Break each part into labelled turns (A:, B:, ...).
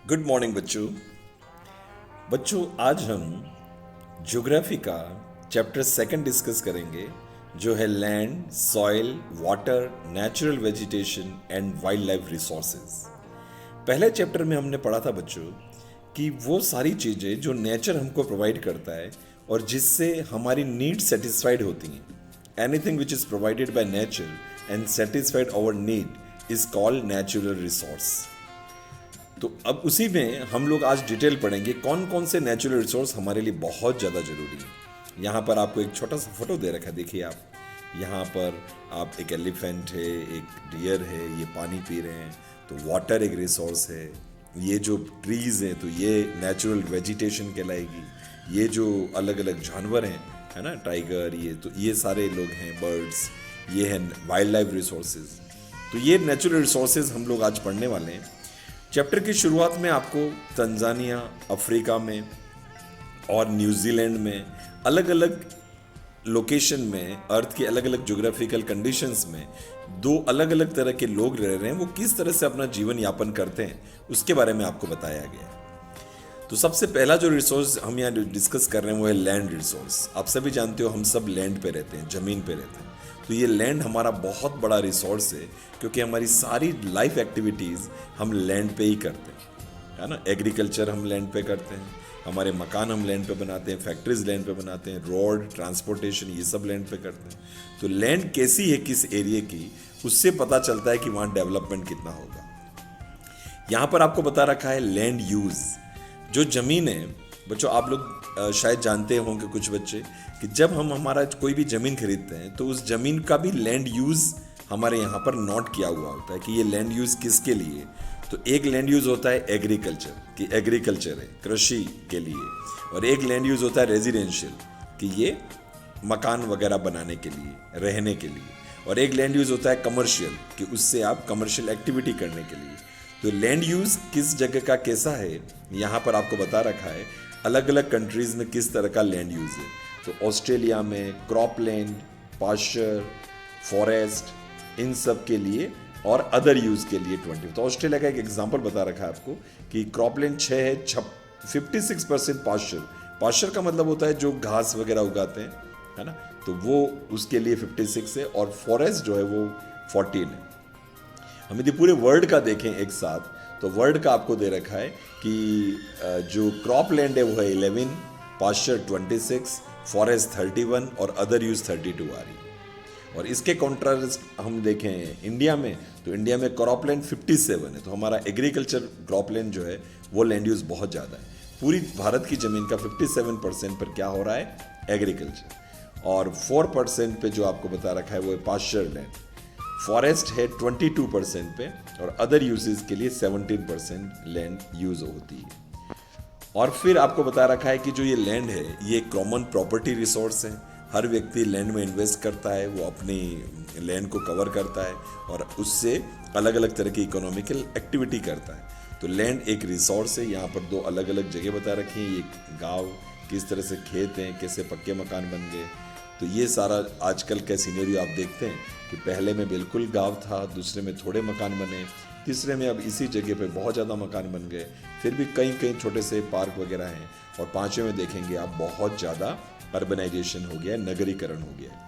A: Good morning बच्चों। बच्चों आज हम ज्योग्राफी का चैप्टर सेकंड डिस्कस करेंगे जो है land, soil, water, natural vegetation and wild life resources. पहले चैप्टर में हमने पढ़ा था बच्चों कि वो सारी चीज़ें जो नेचर हमको प्रोवाइड करता है और जिससे हमारी नीड सेटिस्फाइड होती हैं। Anything which is provided by nature and satisfied our need is called natural resource. तो अब उसी में हम लोग आज डिटेल पढ़ेंगे कौन कौन से नेचुरल रिसोर्स हमारे लिए बहुत ज़्यादा ज़रूरी है। यहाँ पर आपको एक छोटा सा फोटो दे रखा है, देखिए आप यहाँ पर आप एक एलिफेंट है, एक डियर है, ये पानी पी रहे हैं, तो वाटर एक रिसोर्स है। ये जो ट्रीज़ हैं तो ये नेचुरल वेजिटेशन कहलाएगी। ये जो अलग अलग जानवर हैं, है ना, टाइगर, ये तो ये सारे लोग हैं, बर्ड्स, ये हैं वाइल्ड लाइफ रिसोर्सेज। तो ये नेचुरल रिसोर्सेज हम लोग आज पढ़ने वाले हैं। चैप्टर की शुरुआत में आपको तंजानिया, अफ्रीका में और न्यूजीलैंड में अलग अलग लोकेशन में, अर्थ के अलग अलग ज्योग्राफिकल कंडीशंस में दो अलग अलग तरह के लोग रह रहे हैं, वो किस तरह से अपना जीवन यापन करते हैं उसके बारे में आपको बताया गया है। तो सबसे पहला जो रिसोर्स हम यहाँ डिस्कस कर रहे हैं वो है लैंड रिसोर्स। आप सभी जानते हो हम सब लैंड पे रहते हैं, ज़मीन पे रहते हैं। तो ये लैंड हमारा बहुत बड़ा रिसोर्स है क्योंकि हमारी सारी लाइफ एक्टिविटीज़ हम लैंड पे ही करते हैं, है ना। एग्रीकल्चर हम लैंड पे करते हैं, हमारे मकान हम लैंड पे बनाते हैं, फैक्ट्रीज लैंड पे बनाते हैं, रोड, ट्रांसपोर्टेशन, ये सब लैंड पे करते हैं। तो लैंड कैसी है किस एरिया की, उससे पता चलता है कि वहाँ डेवलपमेंट कितना होगा। यहाँ पर आपको बता रखा है लैंड यूज़। जो ज़मीन है बच्चों, आप लोग शायद जानते होंगे कुछ बच्चे कि जब हम हमारा कोई भी ज़मीन खरीदते हैं तो उस ज़मीन का भी लैंड यूज़ हमारे यहाँ पर नोट किया हुआ होता है कि ये लैंड यूज़ किसके लिए। तो एक लैंड यूज़ होता है एग्रीकल्चर, कि एग्रीकल्चर है कृषि के लिए, और एक लैंड यूज़ होता है रेजिडेंशियल, कि ये मकान वगैरह बनाने के लिए, रहने के लिए, और एक लैंड यूज़ होता है कमर्शियल, कि उससे आप कमर्शियल एक्टिविटी करने के लिए। तो लैंड यूज़ किस जगह का कैसा है यहाँ पर आपको बता रखा है। अलग अलग कंट्रीज़ में किस तरह का लैंड यूज़ है। तो ऑस्ट्रेलिया में क्रॉप लैंड, पास्चर, फॉरेस्ट, इन सब के लिए, और अदर यूज़ के लिए 20। तो ऑस्ट्रेलिया का एक एग्जांपल बता रखा है आपको कि क्रॉप लैंड 6 है, 56% पास्चर। पास्चर का मतलब होता है जो घास वगैरह उगाते हैं, है ना, तो वो उसके लिए 56 है, और फॉरेस्ट जो है वो 14 है। हम यदि पूरे वर्ल्ड का देखें एक साथ तो वर्ल्ड का आपको दे रखा है कि जो क्रॉप लैंड है वो है 11, पास्चर 26, फॉरेस्ट 31 और अदर यूज 32 आ रही है। और इसके कॉन्ट्रास्ट हम देखें इंडिया में, तो इंडिया में क्रॉप लैंड 57 है। तो हमारा एग्रीकल्चर क्रॉप लैंड जो है वो लैंड यूज बहुत ज़्यादा है। पूरी भारत की ज़मीन का 57% पर क्या हो रहा है, एग्रीकल्चर, और 4% पे जो आपको बता रखा है वो है पास्चर लैंड। फॉरेस्ट है 22% पे, और अदर यूजेस के लिए 17% लैंड यूज होती है। और फिर आपको बता रखा है कि जो ये लैंड है ये कॉमन प्रॉपर्टी रिसोर्स है। हर व्यक्ति लैंड में इन्वेस्ट करता है, वो अपनी लैंड को कवर करता है और उससे अलग अलग तरह की इकोनॉमिकल एक्टिविटी करता है। तो लैंड एक रिसोर्स है। यहाँ पर दो अलग अलग जगह बता रखी हैं, ये गाँव, किस तरह से खेत हैं, कैसे पक्के मकान बन गए। तो ये सारा आजकल का सिनेरियो आप देखते हैं कि पहले में बिल्कुल गांव था, दूसरे में थोड़े मकान बने, तीसरे में अब इसी जगह पे बहुत ज़्यादा मकान बन गए, फिर भी कहीं कहीं छोटे से पार्क वगैरह हैं, और पाँचवें में देखेंगे आप बहुत ज़्यादा अर्बनाइजेशन हो गया, नगरीकरण हो गया।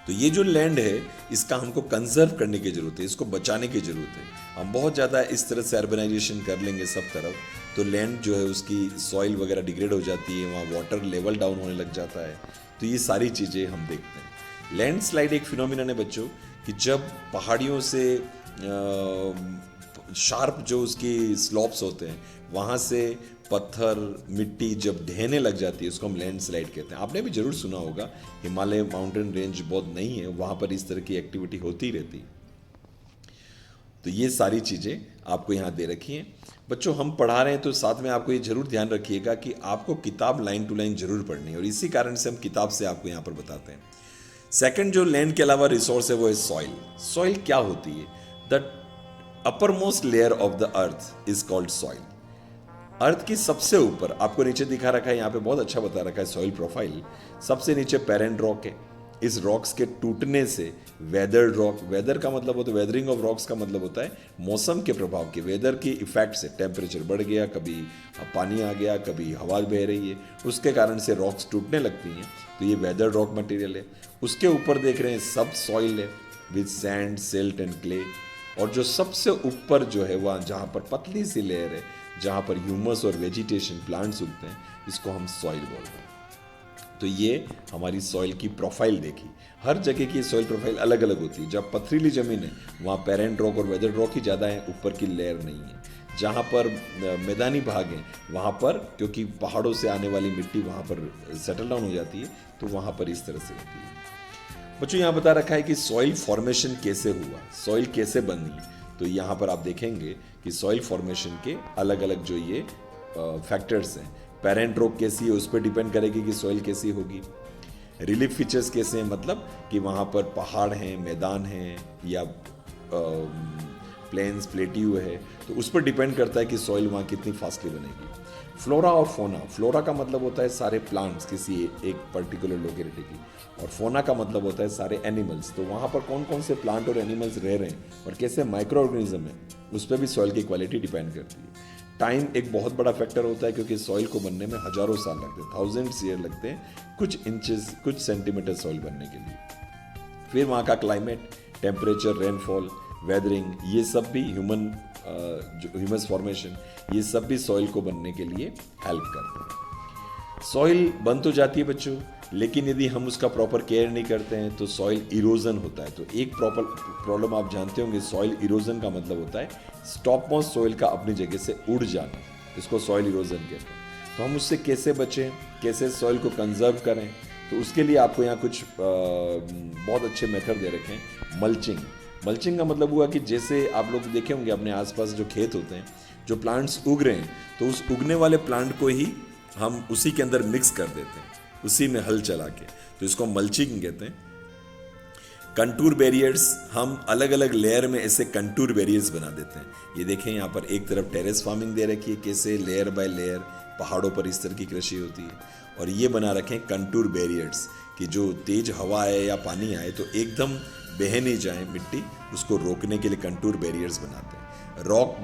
A: तो ये जो लैंड है इसका हमको कंजर्व करने की ज़रूरत है, इसको बचाने की ज़रूरत है। हम बहुत ज़्यादा इस तरह से अर्बनाइजेशन कर लेंगे सब तरफ तो लैंड जो है उसकी सॉइल वगैरह डिग्रेड हो जाती है, वहाँ वाटर लेवल डाउन होने लग जाता है। तो ये सारी चीज़ें हम देखते हैं। लैंडस्लाइड एक फिनोमिनन है बच्चों कि जब पहाड़ियों से शार्प जो उसकी स्लॉप्स होते हैं वहाँ से पत्थर, मिट्टी जब ढहने लग जाती है उसको हम लैंडस्लाइड कहते हैं। आपने भी जरूर सुना होगा, हिमालय माउंटेन रेंज बहुत नहीं है, वहाँ पर इस तरह की एक्टिविटी होती रहती है। तो ये सारी चीज़ें आपको यहाँ दे रखी हैं बच्चों। हम पढ़ा रहे हैं तो साथ में आपको ये जरूर ध्यान रखिएगा कि आपको किताब लाइन टू लाइन जरूर पढ़नी है, और इसी कारण से हम किताब से आपको यहाँ पर बताते हैं। सेकंड जो लैंड के अलावा रिसोर्स है वो है सॉइल। सॉइल क्या होती है? The uppermost layer of the earth is called soil. Earth की सबसे ऊपर, आपको नीचे दिखा रखा है यहाँ पे, बहुत अच्छा बता रखा है सॉइल प्रोफाइल। सबसे नीचे पेरेंट रॉक है, इस रॉक्स के टूटने से वेदर्ड रॉक, वेदर का मतलब होता है, वेदरिंग ऑफ रॉक्स का मतलब होता है मौसम के प्रभाव के, वेदर की इफेक्ट से टेम्परेचर बढ़ गया, कभी पानी आ गया, कभी हवा बह रही है, उसके कारण से रॉक्स टूटने लगती हैं, तो ये वेदर रॉक मटेरियल है। उसके ऊपर देख रहे हैं सब सॉइल है with sand, silt and clay, और जो सबसे ऊपर जो है वहाँ जहाँ पर पतली सी लेयर है, जहाँ पर ह्यूमस और वेजिटेशन प्लांट्स उगते हैं, इसको हम सॉइल बोलते हैं। तो ये हमारी सॉइल की प्रोफाइल देखी। हर जगह की सॉइल प्रोफाइल अलग अलग होती है। जब पथरीली ज़मीन है वहाँ पेरेंट रॉक और वेदर रॉक ही ज़्यादा है, ऊपर की लेयर नहीं है। जहाँ पर मैदानी भाग है वहाँ पर, क्योंकि पहाड़ों से आने वाली मिट्टी वहाँ पर सेटल डाउन हो जाती है, तो वहाँ पर इस तरह से होती है। बच्चों यहाँ बता रखा है कि सॉइल फॉर्मेशन कैसे हुआ, सॉइल कैसे बनी। तो यहाँ पर आप देखेंगे कि सॉइल फॉर्मेशन के अलग अलग जो ये फैक्टर्स हैं, पेरेंट रॉक कैसी है उस पर डिपेंड करेगी कि सॉइल कैसी होगी। रिलीफ फीचर्स कैसे हैं, मतलब कि वहाँ पर पहाड़ हैं, मैदान हैं, या प्लेन्स, प्लेट्यू है, तो उस पर डिपेंड करता है कि सॉइल वहाँ कितनी फास्टली बनेगी। फ्लोरा और फोना, फ्लोरा का मतलब होता है सारे प्लांट्स किसी एक पर्टिकुलर लोकेलिटी की, और फोना का मतलब होता है सारे एनिमल्स। तो वहाँ पर कौन कौन से प्लांट और एनिमल्स रह रहे हैं और कैसे माइक्रो ऑर्गेनिज्म है, उस पर भी सॉइल की क्वालिटी डिपेंड करती है। टाइम एक बहुत बड़ा फैक्टर होता है, क्योंकि सॉइल को बनने में हजारों साल लगते हैं, थाउजेंड्स ईयर लगते हैं कुछ इंचेस, कुछ सेंटीमीटर सॉइल बनने के लिए। फिर वहाँ का क्लाइमेट, टेम्परेचर, रेनफॉल, वेदरिंग, ये सब भी ह्यूमस फॉर्मेशन, ये सब भी सॉइल को बनने के लिए हेल्प करते हैं। सॉइल बन तो जाती है बच्चों, लेकिन यदि हम उसका प्रॉपर केयर नहीं करते हैं तो सॉइल इरोजन होता है। तो एक प्रॉपर प्रॉब्लम आप जानते होंगे, सॉइल इरोजन का मतलब होता है स्टॉप मोस्ट सॉइल का अपनी जगह से उड़ जाना, इसको सॉइल इरोजन कहते हैं। तो हम उससे कैसे बचें, कैसे सॉइल को कंजर्व करें, तो उसके लिए आपको यहाँ कुछ बहुत अच्छे मेथड दे रखे हैं। मल्चिंग, मल्चिंग का मतलब हुआ कि जैसे आप लोग देखे होंगे अपने आसपास जो खेत होते हैं, जो प्लांट्स उग रहे हैं, तो उस उगने वाले प्लांट को ही हम उसी के अंदर मिक्स कर देते हैं, उसी में हल चला के, तो इसको मल्चिंग कहते हैं। कंटूर बैरियर्स, हम अलग अलग लेयर में ऐसे कंटूर बैरियर्स बना देते हैं। ये देखें यहाँ पर एक तरफ टेरेस फार्मिंग दे रखी है, कैसे लेयर बाय लेयर पहाड़ों पर इस तरह की कृषि होती है, और ये बना रखे हैं कंटूर बैरियर्स कि जो तेज हवा आए या पानी आए तो एकदम बह नहीं जाए मिट्टी, उसको रोकने के लिए कंटूर बैरियर्स बनाते हैं। रॉक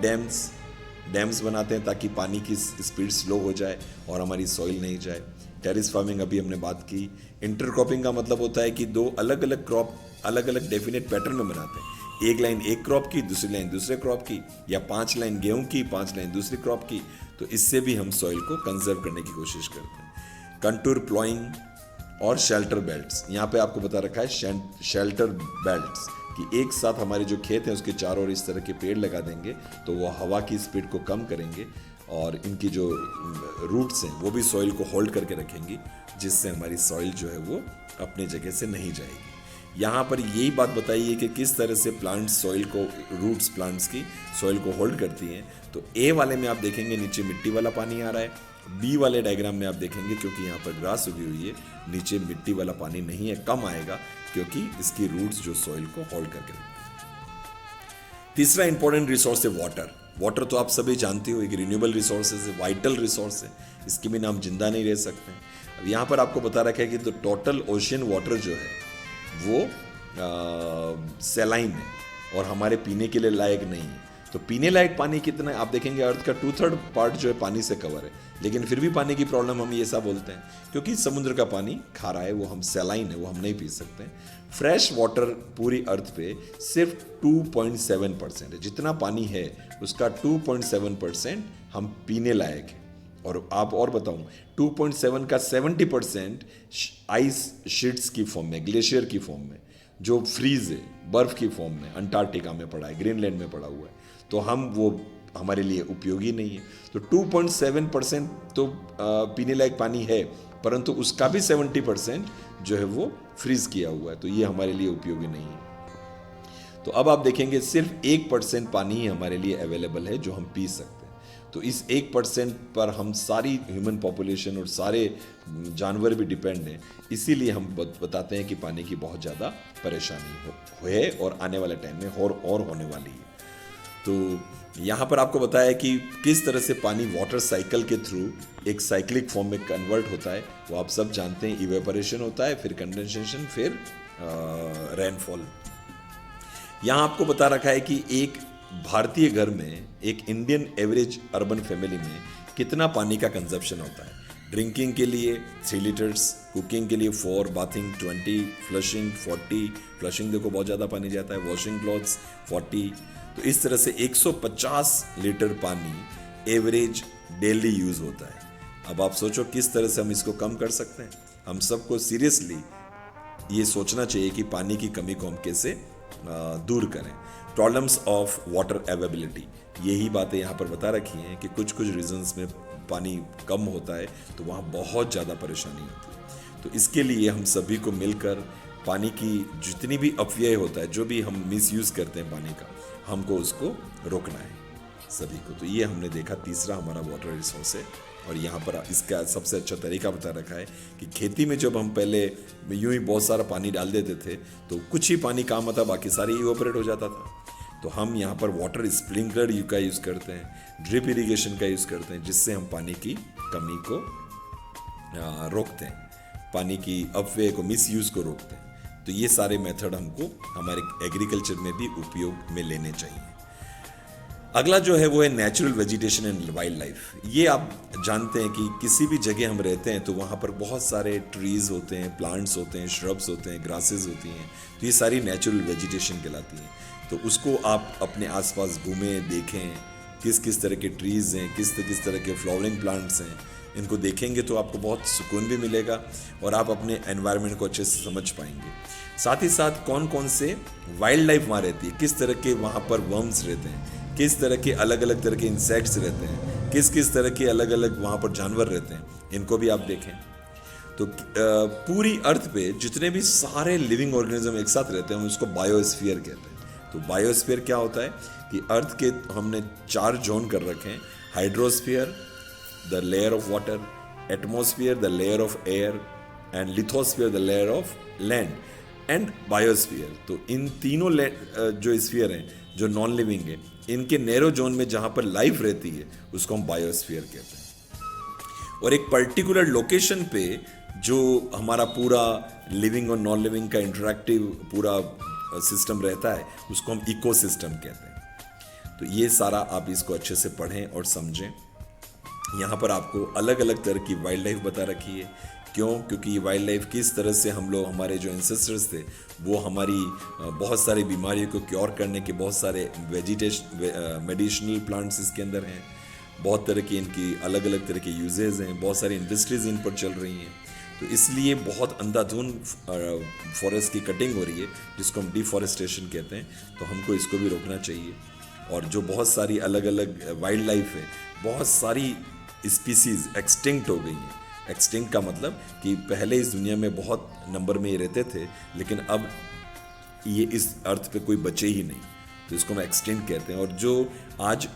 A: डैम्स बनाते हैं ताकि पानी की स्पीड स्लो हो जाए और हमारी सॉइल नहीं जाए। टेरिस फार्मिंग अभी हमने बात की। इंटरक्रॉपिंग का मतलब होता है कि दो अलग अलग क्रॉप अलग अलग डेफिनेट पैटर्न में बनाते हैं। एक लाइन एक क्रॉप की, दूसरी लाइन दूसरे क्रॉप की, या 5 लाइन गेहूं की, 5 लाइन दूसरी क्रॉप की, तो इससे भी हम सॉइल को कंजर्व करने की कोशिश करते हैं। कंटूर प्लॉइंग और शेल्टर बेल्ट्स, यहाँ पे आपको बता रखा है शेल्टर बेल्ट्स कि एक साथ हमारे जो खेत हैं उसके चारों ओर इस तरह के पेड़ लगा देंगे तो वो हवा की स्पीड को कम करेंगे और इनकी जो रूट्स हैं वो भी सॉइल को होल्ड करके रखेंगी, जिससे हमारी सॉइल जो है वो अपने जगह से नहीं जाएगी। यहाँ पर यही बात बताइए कि किस तरह से प्लांट्स सॉइल को, रूट्स प्लांट्स की सॉइल को होल्ड करती हैं। तो ए वाले में आप देखेंगे नीचे मिट्टी वाला पानी आ रहा है, बी वाले डायग्राम में आप देखेंगे क्योंकि यहाँ पर ग्रास उगी हुई है, नीचे मिट्टी वाला पानी नहीं है, कम आएगा क्योंकि इसकी रूट्स जो सॉइल को होल्ड करके रखती हैं। तीसरा इंपॉर्टेंट रिसोर्स है वाटर। वाटर तो आप सभी जानते हो एक रिन्यूएबल रिसोर्स है, वाइटल रिसोर्स है, इसके बिना हम जिंदा नहीं रह सकते हैं। अब यहाँ पर आपको बता रखा है कि तो टोटल ओशियन वाटर जो है वो सैलाइन है और हमारे पीने के लिए लायक नहीं है। तो पीने लायक पानी कितना है आप देखेंगे, अर्थ का 2/3 पार्ट जो है पानी से कवर है, लेकिन फिर भी पानी की प्रॉब्लम हम ये सब बोलते हैं क्योंकि समुद्र का पानी खारा है, वो हम सैलाइन है, वो हम नहीं पी सकते हैं। फ्रेश वाटर पूरी अर्थ पे सिर्फ 2.7% है, जितना पानी है उसका 2.7% हम पीने लायक है। और आप और बताऊं 2.7 का 70% आइस शीट्स की फॉर्म में, ग्लेशियर की फॉर्म में, जो फ्रीज है बर्फ की फॉर्म में, अंटार्कटिका में पड़ा है, ग्रीनलैंड में पड़ा हुआ है, तो हम वो हमारे लिए उपयोगी नहीं है। तो 2.7% तो पीने लायक पानी है, परंतु उसका भी 70% जो है वो फ्रीज किया हुआ है, तो ये हमारे लिए उपयोगी नहीं है। तो अब आप देखेंगे सिर्फ 1% पानी ही हमारे लिए अवेलेबल है जो हम पी सकते हैं। तो इस 1% पर हम सारी ह्यूमन पॉपुलेशन और सारे जानवर भी डिपेंड हैं, इसीलिए हम बताते हैं कि पानी की बहुत ज़्यादा परेशानी है और आने वाले टाइम में और होने वाली है। तो यहाँ पर आपको बताया कि किस तरह से पानी वाटर साइकिल के थ्रू एक साइक्लिक फॉर्म में कन्वर्ट होता है, वो आप सब जानते हैं। इवेपोरेशन होता है, फिर कंडेंसेशन, फिर रेनफॉल। यहाँ आपको बता रखा है कि एक भारतीय घर में, एक इंडियन एवरेज अर्बन फैमिली में कितना पानी का कंजप्शन होता है। ड्रिंकिंग के लिए 3 लीटर्स, कुकिंग के लिए 4, बाथिंग 20, फ्लशिंग 40, फ्लशिंग देखो बहुत ज़्यादा पानी जाता है, वॉशिंग क्लॉथ्स 40। तो इस तरह से 150 लीटर पानी एवरेज डेली यूज़ होता है। अब आप सोचो किस तरह से हम इसको कम कर सकते हैं। हम सबको सीरियसली ये सोचना चाहिए कि पानी की कमी को हम कैसे दूर करें। प्रॉब्लम्स ऑफ वाटर अवेलेबिलिटी, यही बातें यहाँ पर बता रखी हैं कि कुछ कुछ रीजंस में पानी कम होता है तो वहाँ बहुत ज़्यादा परेशानी होती है। तो इसके लिए हम सभी को मिलकर पानी की जितनी भी अपव्यय होता है, जो भी हम मिसयूज़ करते हैं पानी का, हमको उसको रोकना है सभी को। तो ये हमने देखा तीसरा हमारा वाटर रिसोर्स है। और यहाँ पर इसका सबसे अच्छा तरीका बता रखा है कि खेती में जब हम पहले यूं ही बहुत सारा पानी डाल देते थे तो कुछ ही पानी काम आता, बाकी सारी इवोपरेट हो जाता था। तो हम यहाँ पर वाटर स्प्रिंकलर का यूज़ करते हैं, ड्रिप इरिगेशन का यूज़ करते हैं, जिससे हम पानी की कमी को रोकते हैं, पानी की अपव्यय को, मिसयूज़ को रोकते हैं। तो ये सारे मेथड हमको हमारे एग्रीकल्चर में भी उपयोग में लेने चाहिए। अगला जो है वो है natural vegetation and wild life. ये आप जानते हैं कि किसी भी जगह हम रहते हैं तो वहाँ पर बहुत सारे ट्रीज़ होते हैं, प्लांट्स होते हैं, श्रब्स होते हैं, ग्रासेस होती हैं। तो ये सारी नेचुरल वेजिटेशन कहलाती हैं। तो उसको आप अपने आसपास घूमें, देखें किस किस तरह के ट्रीज़ हैं, किस किस तरह के फ्लावरिंग प्लांट्स हैं। इनको देखेंगे तो आपको बहुत सुकून भी मिलेगा और आप अपने एनवायरनमेंट को अच्छे से समझ पाएंगे। साथ ही साथ कौन कौन से वाइल्ड लाइफ वहाँ रहती है, किस तरह के वहाँ पर वर्म्स रहते हैं, किस तरह के अलग अलग तरह के इंसेक्ट्स रहते हैं, किस किस तरह के अलग अलग वहाँ पर जानवर रहते हैं, इनको भी आप देखें। तो पूरी अर्थ पे जितने भी सारे लिविंग ऑर्गेनिज्म एक साथ रहते हैं हम उसको बायोस्फीयर कहते हैं। तो बायोस्फीयर क्या होता है कि अर्थ के हमने 4 जोन कर रखे हैं। Hydrosphere, the layer of water, atmosphere, the layer of air, and lithosphere, the layer of land, and biosphere. तो इन तीनों जो स्फीयर हैं, जो नॉन लिविंग है, इनके नैरो जोन में जहाँ पर लाइफ रहती है उसको हम बायोस्फीयर कहते हैं। और एक पर्टिकुलर लोकेशन पे जो हमारा पूरा लिविंग और नॉन लिविंग का इंटरैक्टिव पूरा सिस्टम रहता है उसको हम इकोसिस्टम कहते हैं। तो ये सारा आप इसको अच्छे से पढ़ें और समझें। यहाँ पर आपको अलग अलग तरह की वाइल्ड लाइफ बता रखी है। क्यों? क्योंकि ये वाइल्ड लाइफ किस तरह से हम लोग, हमारे जो एंसेस्टर्स थे, वो हमारी बहुत सारी बीमारियों को क्योर करने के बहुत सारे मेडिसिनल प्लांट्स इसके अंदर हैं। बहुत तरह की इनकी अलग अलग तरह के यूजेस हैं, बहुत सारी इंडस्ट्रीज इन पर चल रही हैं। तो इसलिए बहुत अंधाधुंध फॉरेस्ट की कटिंग हो रही है, जिसको हम डिफॉरेस्टेशन कहते हैं। तो हमको इसको भी रोकना चाहिए। और जो बहुत सारी अलग अलग वाइल्ड लाइफ है, बहुत सारी स्पीसीज एक्सटिंक्ट हो गई हैं। एक्सटिंक्ट का मतलब कि पहले इस दुनिया में बहुत नंबर में ये रहते थे, लेकिन अब ये इस अर्थ पे कोई बचे ही नहीं, तो इसको हम एक्सटिंक्ट कहते हैं। और जो आज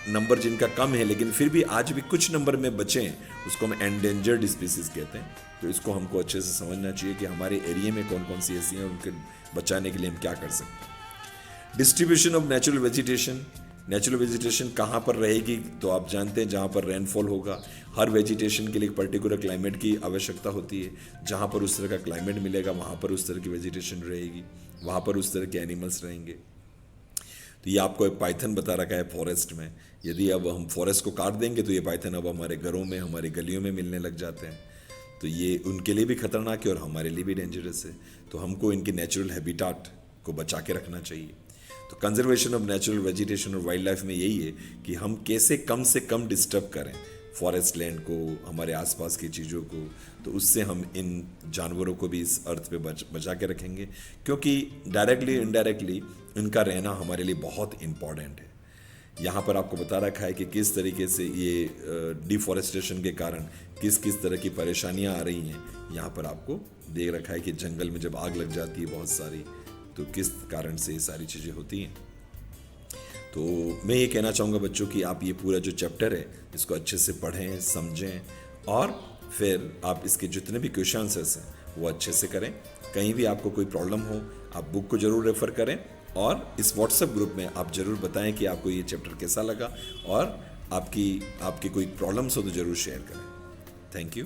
A: नंबर जिनका कम है लेकिन फिर भी आज भी कुछ नंबर में बचे हैं, उसको हम एंडेंजर्ड स्पीसीज कहते हैं। तो इसको हमको अच्छे से समझना चाहिए कि हमारे एरिया में कौन कौन सी ऐसी हैं, उनके बचाने के लिए हम क्या कर सकते हैं। Distribution of natural vegetation. Natural vegetation कहाँ पर रहेगी? तो आप जानते हैं जहाँ पर रेनफॉल होगा। हर वेजिटेशन के लिए एक पर्टिकुलर क्लाइमेट की आवश्यकता होती है। जहाँ पर उस तरह का क्लाइमेट मिलेगा वहाँ पर उस तरह की वेजिटेशन रहेगी, वहाँ पर उस तरह के एनिमल्स रहेंगे। तो ये आपको एक पाइथन बता रखा है फॉरेस्ट में। यदि अब हम फॉरेस्ट को काट देंगे तो ये पाइथन अब हमारे घरों में, हमारी गलियों में मिलने लग जाते हैं। तो ये उनके लिए भी खतरनाक है और हमारे लिए भी डेंजरस है। तो हमको इनके नेचुरल हैबिटाट को बचा के रखना चाहिए। तो कंजर्वेशन ऑफ नेचुरल वेजिटेशन और वाइल्ड लाइफ में यही है कि हम कैसे कम से कम डिस्टर्ब करें फॉरेस्ट लैंड को, हमारे आसपास की चीज़ों को। तो उससे हम इन जानवरों को भी इस अर्थ पे बचा के रखेंगे, क्योंकि डायरेक्टली इनडायरेक्टली इनका रहना हमारे लिए बहुत इम्पॉर्टेंट है। यहाँ पर आपको बता रखा है कि किस तरीके से ये डिफॉरेस्टेशन के कारण किस किस तरह की परेशानियाँ आ रही हैं। यहाँ पर आपको दे रखा है कि जंगल में जब आग लग जाती है बहुत सारी, तो किस कारण से ये सारी चीज़ें होती हैं। तो मैं ये कहना चाहूँगा बच्चों कि आप ये पूरा जो चैप्टर है इसको अच्छे से पढ़ें, समझें और फिर आप इसके जितने भी क्वेश्चन आंसर्स हैं वो अच्छे से करें। कहीं भी आपको कोई प्रॉब्लम हो आप बुक को ज़रूर रेफ़र करें और इस व्हाट्सएप ग्रुप में आप ज़रूर बताएं कि आपको ये चैप्टर कैसा लगा, और आपकी कोई प्रॉब्लम्स हो तो ज़रूर शेयर करें। Thank you.